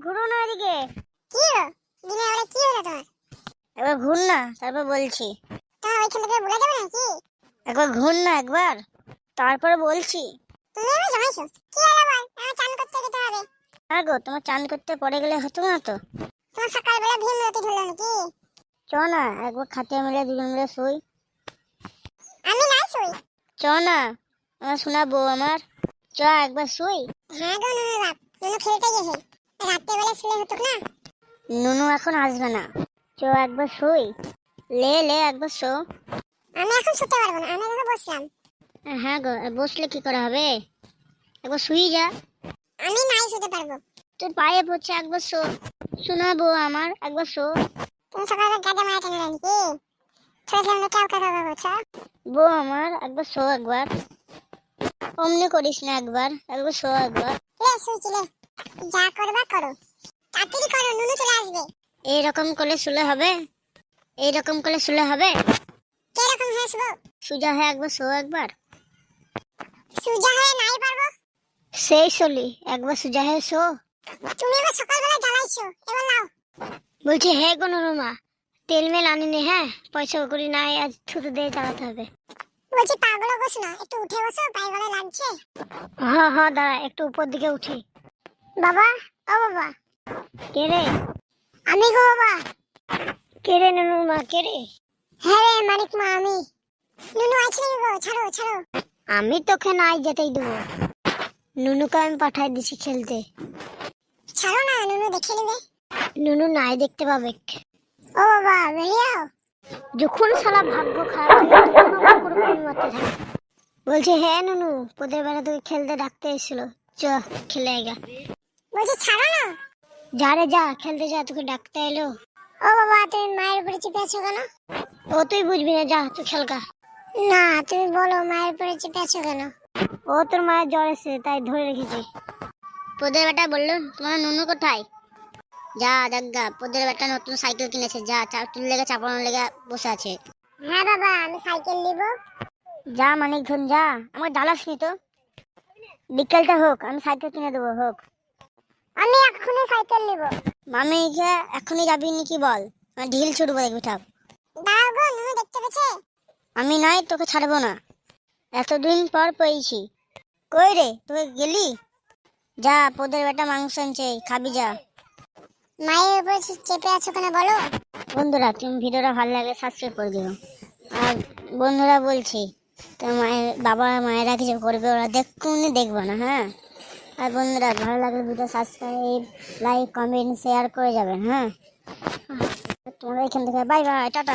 ঘুরো না এদিকে। কি হলো দিনের বেলা, কি হলো তোমার? একবার ঘুর না, তারপর বলছি। তোমার ওইখান থেকে বলে যাবে নাকি? একবার ঘুর না, একবার তারপরে বলছি। তুমি আমার জমাইছো, কি হলো বল? আমার চান করতে যেতে হবে। হ্যাঁ গো, তোমার চান করতে পড়ে গেলে হতো না তো। তোমার সকালবেলা ভীমরতি ধরলো নাকি? চ না, একবার খাটিয়ে মিলে দুজন মিলে শুই। আমি নাই শুই। চ না, আমার শোনা বউ আমার, চ একবার শুই। হ্যাঁ গো নুনু বাপ, নুনু খেলতে গেছে, রাত্রেবেলা শুলে হতো না। নুনু এখন আসবে না, চ একবার শুই। লে একবার শো। আমি এখন শুতে পারবো না, আমি এখন বসলাম। হ্যাঁ গো, বসলে কি করা হবে, একবার শুই যা। আমি নাই শুতে পারবো। তোর পায়ে পড়ছে, একবার শো। শোনা বউ আমার, একবার শো। তুমি সকালবেলা গাঁজা মারা কেন নাকি? ছোট ছেলে কেউ কাকা করছো? বউ আমার, একবার শো একবার। অমনি করিস না, একবার একবার শো একবার। লে শুইছি লে, যা করবা করো, তাড়াতাড়ি করো, নুনু চলে আসবে। এইরকম করলে শুলে হবে, এইরকম করলে শুলে হবে। কিরকম হাসবো? সুজা হয়ে একবার শো একবার। সুজা হয়ে নাই পারবো। সেই শলি, একবার সুজা হয়ে শো। তুমি এবার সকালবেলা জ্বালাইছো, এবার নাও। বলছি হে কোনো রুমা, তেল মেল আনিনি, হ্যাঁ পয়সা করি নাই, আজ থুতু দিয়ে চালাতে হবে। বলছি পাগল বসো না, একটু উঠে বসো, পায়ে গলে লাগছে। হ্যাঁ হ্যাঁ, দাঁড়া একটু উপর দিকে উঠি। বাবা, ও বাবা। কে রে? আমি গো বাবা। কে রে নুনুর মা, কে রে? হ্যাঁ রে মানিক মা, আমি। নুনু আছে নাকি গো? ছাড়ো ছাড়ো। আমি তোকে নাই যেতেই দেবো, নুনুকে আমি পাঠাই দিছি খেলতে। ছাড়ো না, নুনু দেখে নেবে। নুনু নাই দেখতে পাবে। ও বাবা বেরিয়ে আও। যখন শালা ভাগ্য খারাপ থাকে তখন আমার কুড়ুকুড়ি মারতে থাকে। বলছে হ্যাঁ নুনু, পোদের বেলা তোকে খেলতে ডাকতে এসেছিল, চ খেলে আইগা। বলছি ছাড়ো না। যা রে যা, খেলতে যা, তোকে ডাকতে এলো। ও বাবা, তুমি মায়ের উপরে চেপে আছো কেন? ও তুই বুঝবি না, যা তুই খেলগা। না তুমি বলো, মায়ের উপরে চেপে আছো কেন? ও তোর মায়ের জ্বর এসে তাই ধরে রেখেছি। পোদের বেটা বললো তোমার নুনু কোথায়? যা জাগা, পোদের বেটা নতুন সাইকেল কিনেছে, যা তুই লেগে চাপানোর লেগে বসে আছে। হ্যাঁ বাবা, আমি সাইকেল নিব। যা মানিকজন যা, আমার জ্বালাস নি তো। বিকেলটা হোক, আমি সাইকেল কিনে দেবো, হোক। আমি এক্ষুনি সাইকেল নিব। মামিকে এখনই যাবি নাকি বল, আমি ঢিল ছুটবো, দেখবি থাক। দাও গো, নুনু দেখতে পেয়েছে। আমি নাই, তোকে ছাড়বো না, এতদিন পর পেয়েছি। কই রে, তোকে গেলি? যা, পোদের বেটা মাংস আনছে, খাবি যা। মায়ের উপরে চেপে আছো কেন বলো? বন্ধুরা, তুমি ভিডিওটা ভালো লাগলে সাবস্ক্রাইব করে দিও। আর বন্ধুরা বলছি, তো মায়ের বাবা মায়েরা কিছু করবে, ওরা দেখবো না, হ্যাঁ। আর বন্ধুরা ভালো লাগলে video subscribe, like, comment, share করে যাবেন, হ্যাঁ। তোমরা এখান থেকে বাই বাই, টাটা।